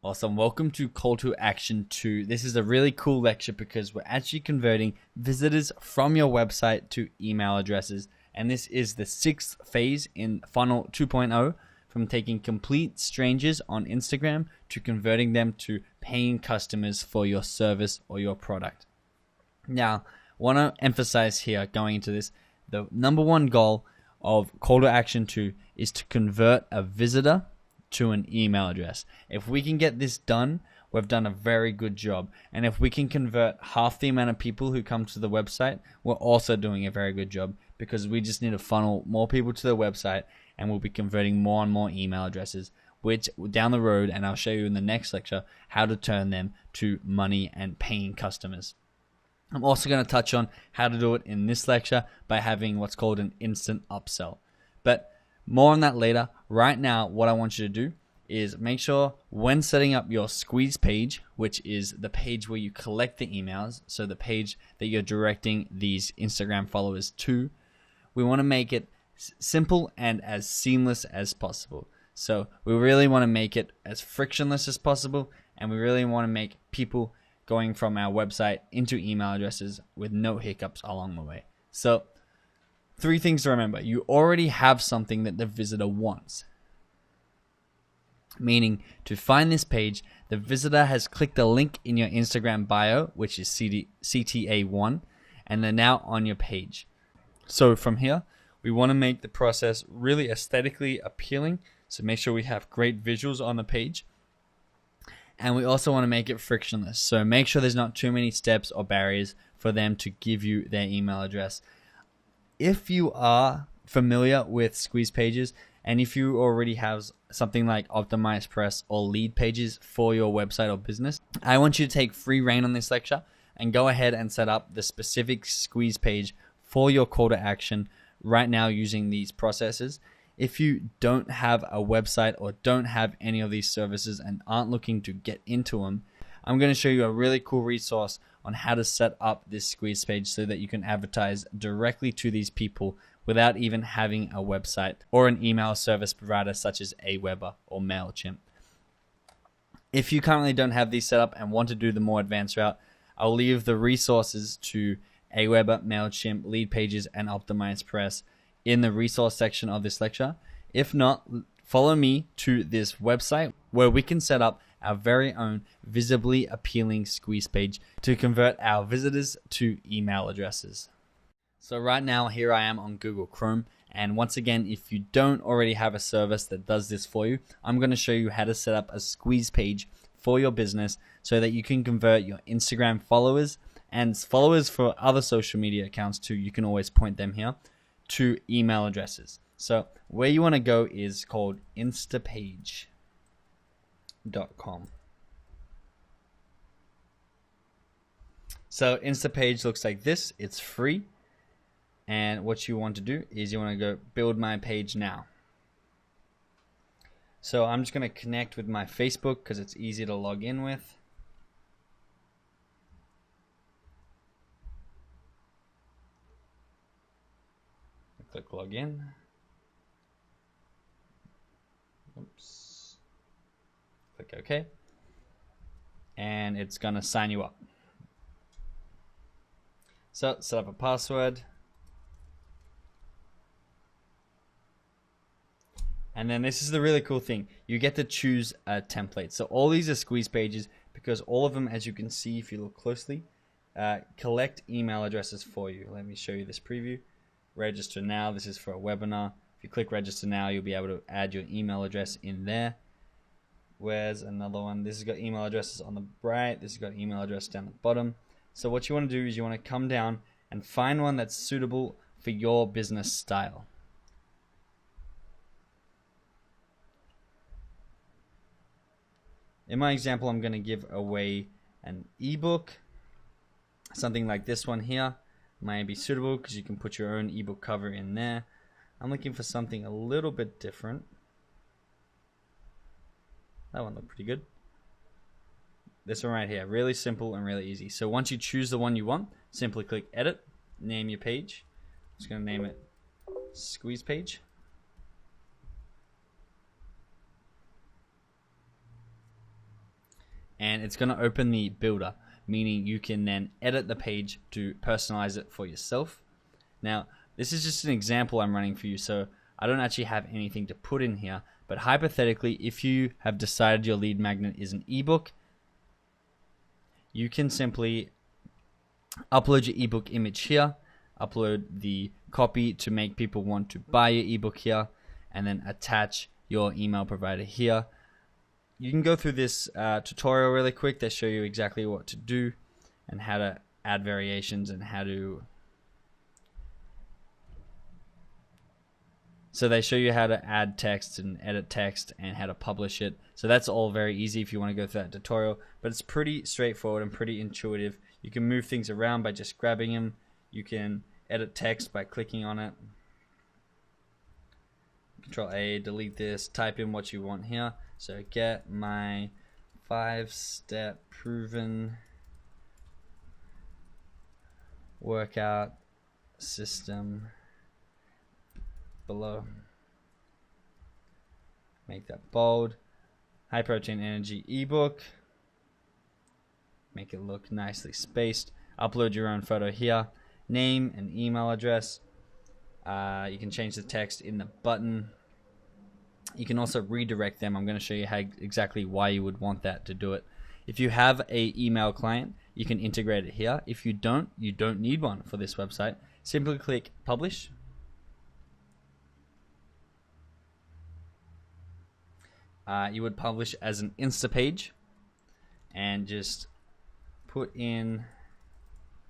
Awesome. Welcome to Call to Action 2. This is a really cool lecture because we're actually converting visitors from your website to email addresses. And this is the 6th phase in Funnel 2.0, from taking complete strangers on Instagram to converting them to paying customers for your service or your product. Now, I want to emphasize here going into this, the number one goal of Call to Action 2 is to convert a visitor to an email address. If we can get this done, we've done a very good job. And if we can convert half the amount of people who come to the website, we're also doing a very good job, because we just need to funnel more people to the website and we'll be converting more and more email addresses, which down the road, and I'll show you in the next lecture, how to turn them to money and paying customers. I'm also going to touch on how to do it in this lecture by having what's called an instant upsell. But more on that later. Right now, what I want you to do is make sure when setting up your squeeze page, which is the page where you collect the emails, so the page that you're directing these Instagram followers to, we want to make it simple and as seamless as possible. So we really want to make it as frictionless as possible, and we really want to make people going from our website into email addresses with no hiccups along the way. So 3 things to remember. You already have something that the visitor wants. Meaning, to find this page, the visitor has clicked a link in your Instagram bio, which is CTA1, and they're now on your page. So from here, we want to make the process really aesthetically appealing. So make sure we have great visuals on the page. And we also want to make it frictionless. So make sure there's not too many steps or barriers for them to give you their email address. If you are familiar with squeeze pages, and if you already have something like optimized press or lead pages for your website or business, I want you to take free reign on this lecture and go ahead and set up the specific squeeze page for your call to action right now using these processes. If you don't have a website or don't have any of these services and aren't looking to get into them, I'm going to show you a really cool resource on how to set up this squeeze page so that you can advertise directly to these people without even having a website or an email service provider such as Aweber or MailChimp. If you currently don't have these set up and want to do the more advanced route, I'll leave the resources to Aweber, MailChimp, Lead Pages, and Optimized Press in the resource section of this lecture. If not, follow me to this website where we can set up our very own visibly appealing squeeze page to convert our visitors to email addresses. So right now, here I am on Google Chrome. And once again, if you don't already have a service that does this for you, I'm going to show you how to set up a squeeze page for your business so that you can convert your Instagram followers and followers for other social media accounts too. You can always point them here to email addresses. So where you want to go is called instapage.com. So Instapage looks like this. It's free. And what you want to do is you want to go build my page now. So I'm just going to connect with my Facebook because it's easy to log in with. Click login. Oops. Click OK. And it's going to sign you up. So set up a password. And then this is the really cool thing. You get to choose a template. So all these are squeeze pages because all of them, as you can see if you look closely, collect email addresses for you. Let me show you this preview. Register now. This is for a webinar. If you click register now, you'll be able to add your email address in there. Where's another one? This has got email addresses on the right. This has got email address down the bottom. So what you want to do is you want to come down and find one that's suitable for your business style. In my example, I'm going to give away an ebook. Something like this one here might be suitable because you can put your own ebook cover in there. I'm looking for something a little bit different. That one looked pretty good. This one right here, really simple and really easy. So once you choose the one you want, simply click edit, name your page. I'm just going to name it squeeze page. and it's going to open the builder, meaning you can then edit the page to personalize it for yourself. Now, this is just an example I'm running for you, so I don't actually have anything to put in here, but hypothetically, if you have decided your lead magnet is an ebook, you can simply upload your ebook image here, upload the copy to make people want to buy your ebook here, and then attach your email provider here. You can go through this tutorial really quick. They show you exactly what to do and how to add variations and how to... So they show you how to add text and edit text and how to publish it. So that's all very easy if you want to go through that tutorial, but it's pretty straightforward and pretty intuitive. You can move things around by just grabbing them. You can edit text by clicking on it. Control A, delete this, type in what you want here. So get my 5-step proven workout system below. Make that bold. High protein energy ebook. Make it look nicely spaced. Upload your own photo here. Name and email address. You can change the text in the button. You can also redirect them. I'm going to show you how exactly why you would want that to do it. If you have a email client, you can integrate it here. If you don't need one for this website. Simply click publish. You would publish as an Insta page and just put in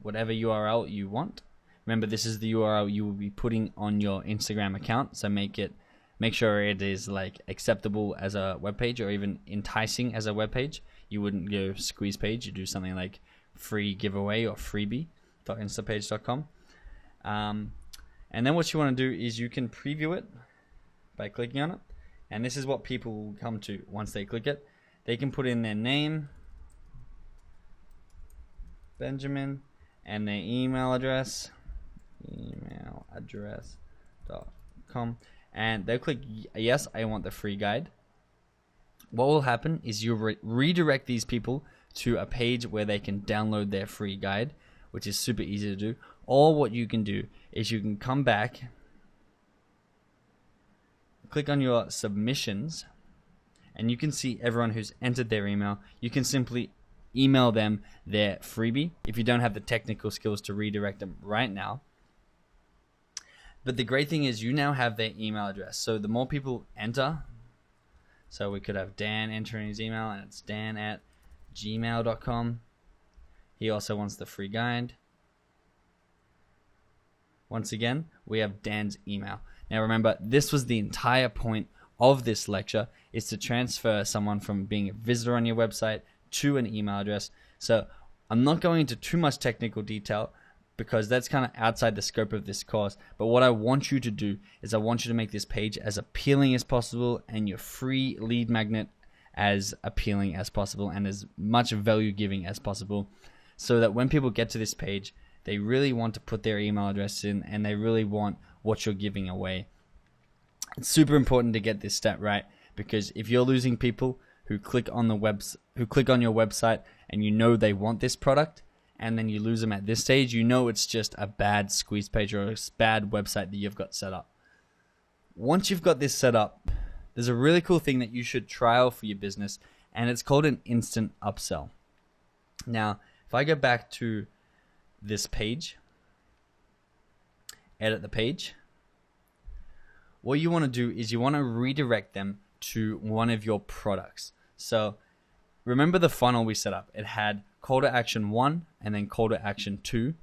whatever URL you want. Remember, this is the URL you will be putting on your Instagram account, so make sure it is like acceptable as a web page or even enticing as a web page. You wouldn't go squeeze page, you do something like free giveaway or freebie.instapage.com. And then what you want to do is you can preview it by clicking on it. And this is what people will come to once they click it. They can put in their name, Benjamin, and their email address, email.com, and they'll click yes, I want the free guide. What will happen is you redirect these people to a page where they can download their free guide, which is super easy to do. Or what you can do is you can come back, click on your submissions, and you can see everyone who's entered their email. You can simply email them their freebie if you don't have the technical skills to redirect them right now. But the great thing is you now have their email address. So the more people enter, so we could have Dan entering his email, and it's dan@gmail.com. He also wants the free guide. Once again, we have Dan's email. Now remember, this was the entire point of this lecture, is to transfer someone from being a visitor on your website to an email address. So I'm not going into too much technical detail because that's kind of outside the scope of this course. But what I want you to do is I want you to make this page as appealing as possible and your free lead magnet as appealing as possible and as much value giving as possible, so that when people get to this page, they really want to put their email address in and they really want what you're giving away. It's super important to get this stat right, because if you're losing people who click on your website and you know they want this product, and then you lose them at this stage, you know it's just a bad squeeze page or a bad website that you've got set up. Once you've got this set up, there's a really cool thing that you should trial for your business, and it's called an instant upsell. Now, if I go back to this page, edit the page, what you want to do is you want to redirect them to one of your products. So remember the funnel we set up. It had call to action 1 and then call to action 2.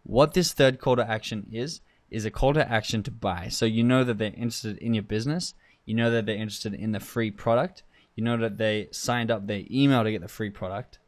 What this third call to action is a call to action to buy. So you know that they're interested in your business. You know that they're interested in the free product. You know that they signed up their email to get the free product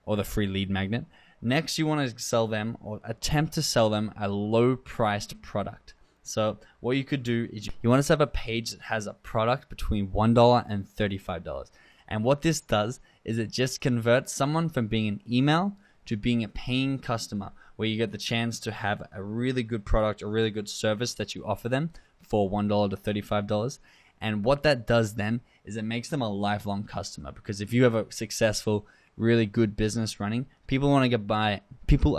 or the free lead magnet. Next, you want to sell them or attempt to sell them a low priced product. So what you could do is you want to set up a page that has a product between $1 and $35. And what this does is it just converts someone from being an email to being a paying customer, where you get the chance to have a really good product, a really good service that you offer them for $1 to $35. And what that does then is it makes them a lifelong customer, because if you have a successful really good business running, people are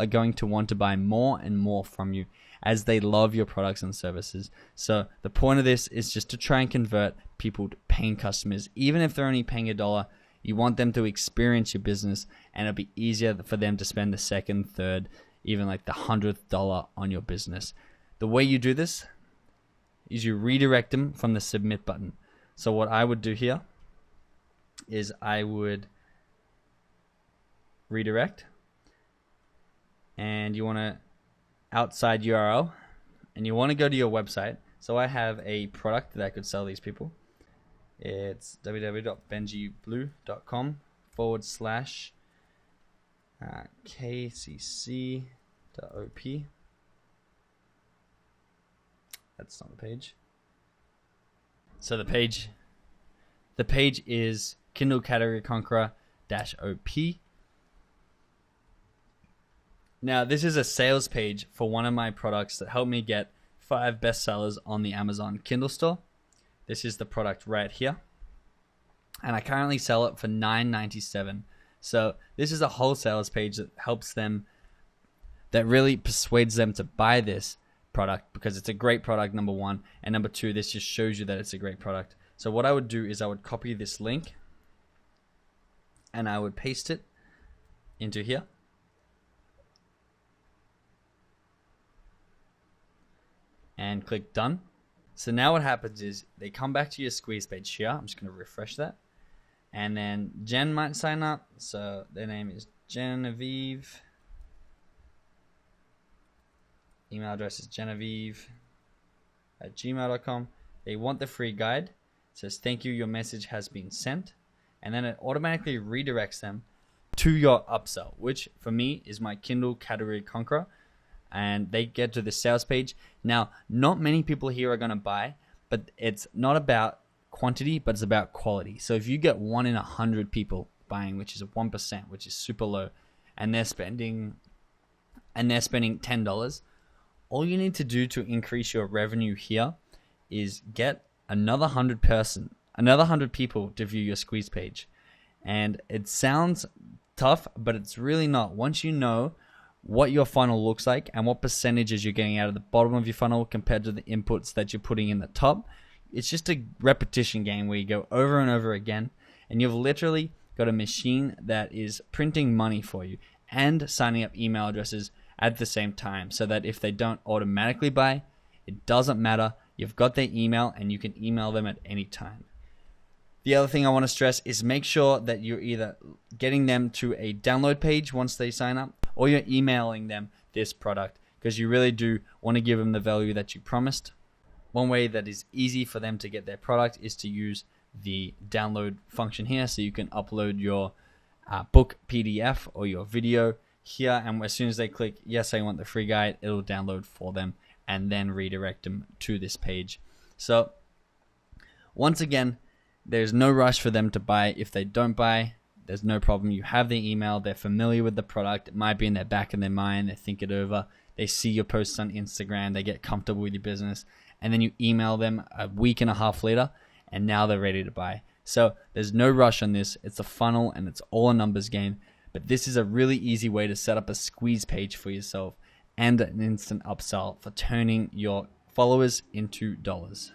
going to want to buy more and more from you as they love your products and services. So the point of this is just to try and convert people to paying customers. Even if they're only paying $1, you want them to experience your business, and it'll be easier for them to spend the second, third, even like the $100th on your business. The way you do this is you redirect them from the submit button. So what I would do here is I would redirect, and you want to outside URL, and you want to go to your website. So I have a product that I could sell these people. It's www.benjiblue.com/kcc.op. That's not the page. So the page is Kindle Category Conqueror-OP. Now, this is a sales page for one of my products that helped me get 5 bestsellers on the Amazon Kindle store. This is the product right here, and I currently sell it for $9.97. So this is a wholesalers page that helps them, that really persuades them to buy this product because it's a great product, number one, and number two, this just shows you that it's a great product. So what I would do is I would copy this link and I would paste it into here. And click done. So now what happens is they come back to your squeeze page here. I'm just going to refresh that. And then Jen might sign up. So their name is Genevieve. Email address is genevieve@gmail.com. They want the free guide. It says, thank you, your message has been sent. And then it automatically redirects them to your upsell, which for me is my Kindle Category Conqueror. And they get to the sales page. Now, not many people here are going to buy, but it's not about quantity, but it's about quality. So if you get 1 in 100 people buying, which is a 1%, which is super low, and they're spending $10, all you need to do to increase your revenue here is get another 100 people to view your squeeze page. And it sounds tough, but it's really not. Once you know what your funnel looks like and what percentages you're getting out of the bottom of your funnel compared to the inputs that you're putting in the top, it's just a repetition game where you go over and over again, and you've literally got a machine that is printing money for you and signing up email addresses at the same time, so that if they don't automatically buy, it doesn't matter. You've got their email and you can email them at any time. The other thing I want to stress is make sure that you're either getting them to a download page once they sign up, or you're emailing them this product, because you really do want to give them the value that you promised. One way that is easy for them to get their product is to use the download function here. So you can upload your book PDF or your video here, and as soon as they click yes, I want the free guide, it'll download for them and then redirect them to this page. So once again, there's no rush for them to buy. If they don't buy, there's no problem. You have their email. They're familiar with the product. It might be in their back of their mind. They think it over. They see your posts on Instagram. They get comfortable with your business. And then you email them a week and a half later, and now they're ready to buy. So there's no rush on this. It's a funnel, and it's all a numbers game. But this is a really easy way to set up a squeeze page for yourself and an instant upsell for turning your followers into dollars.